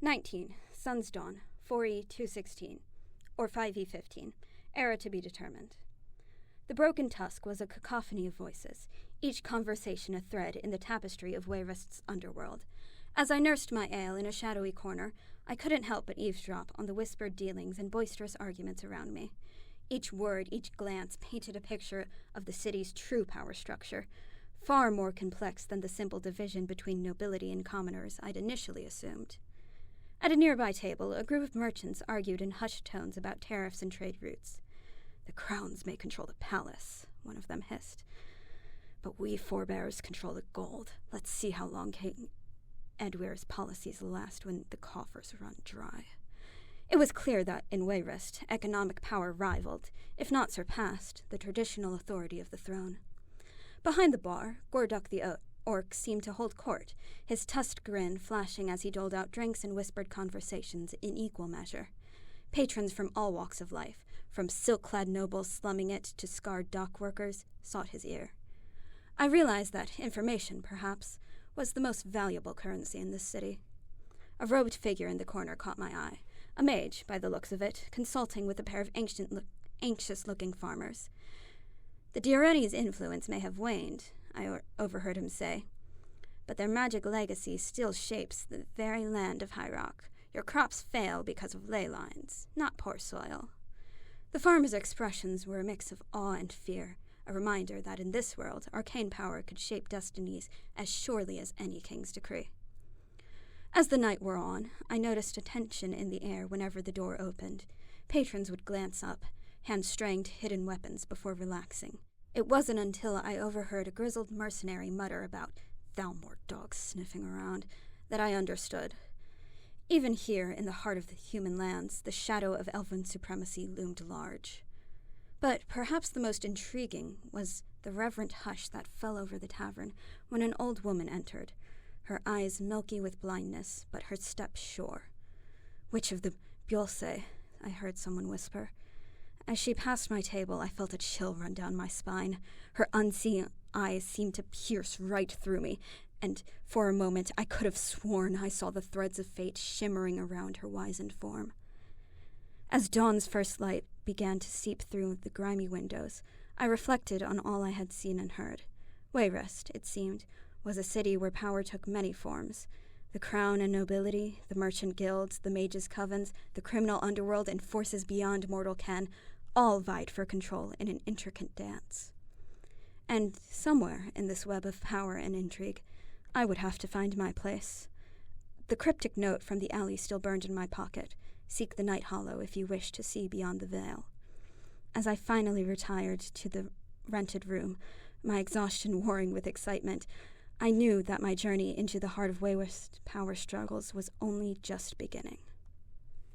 19. Sun's Dawn, 4E216, or 5E15, era to be determined. The Broken Tusk was a cacophony of voices, each conversation a thread in the tapestry of Wayrest's underworld. As I nursed my ale in a shadowy corner, I couldn't help but eavesdrop on the whispered dealings and boisterous arguments around me. Each word, each glance painted a picture of the city's true power structure, far more complex than the simple division between nobility and commoners I'd initially assumed. At a nearby table, a group of merchants argued in hushed tones about tariffs and trade routes. "The crowns may control the palace," one of them hissed. "But we forebears control the gold. Let's see how long King Edward's policies last when the coffers run dry." It was clear that, in Wayrest, economic power rivaled, if not surpassed, the traditional authority of the throne. Behind the bar, Gorduk the orc seemed to hold court, his tusked grin flashing as he doled out drinks and whispered conversations in equal measure. Patrons from all walks of life, from silk-clad nobles slumming it to scarred dock workers, sought his ear. I realized that information, perhaps, was the most valuable currency in this city. A robed figure in the corner caught my eye, a mage, by the looks of it, consulting with a pair of anxious-looking farmers. "The Diorani's influence may have waned," I overheard him say, "but their magic legacy still shapes the very land of High Rock. Your crops fail because of ley lines, not poor soil." The farmers' expressions were a mix of awe and fear, a reminder that in this world, arcane power could shape destinies as surely as any king's decree. As the night wore on, I noticed a tension in the air whenever the door opened. Patrons would glance up, hands straying to hidden weapons before relaxing. It wasn't until I overheard a grizzled mercenary mutter about "Thalmor dogs sniffing around" that I understood. Even here, in the heart of the human lands, the shadow of elven supremacy loomed large. But perhaps the most intriguing was the reverent hush that fell over the tavern when an old woman entered, her eyes milky with blindness, but her step sure. "Which of the Bjolse?" I heard someone whisper. As she passed my table, I felt a chill run down my spine. Her unseeing eyes seemed to pierce right through me, and for a moment I could have sworn I saw the threads of fate shimmering around her wizened form. As dawn's first light began to seep through the grimy windows, I reflected on all I had seen and heard. Wayrest, it seemed, was a city where power took many forms. The crown and nobility, the merchant guilds, the mages' covens, the criminal underworld, and forces beyond mortal ken all vied for control in an intricate dance. And somewhere in this web of power and intrigue, I would have to find my place. The cryptic note from the alley still burned in my pocket. "Seek the night hollow if you wish to see beyond the veil." As I finally retired to the rented room, my exhaustion warring with excitement, I knew that my journey into the heart of Wayrest power struggles was only just beginning.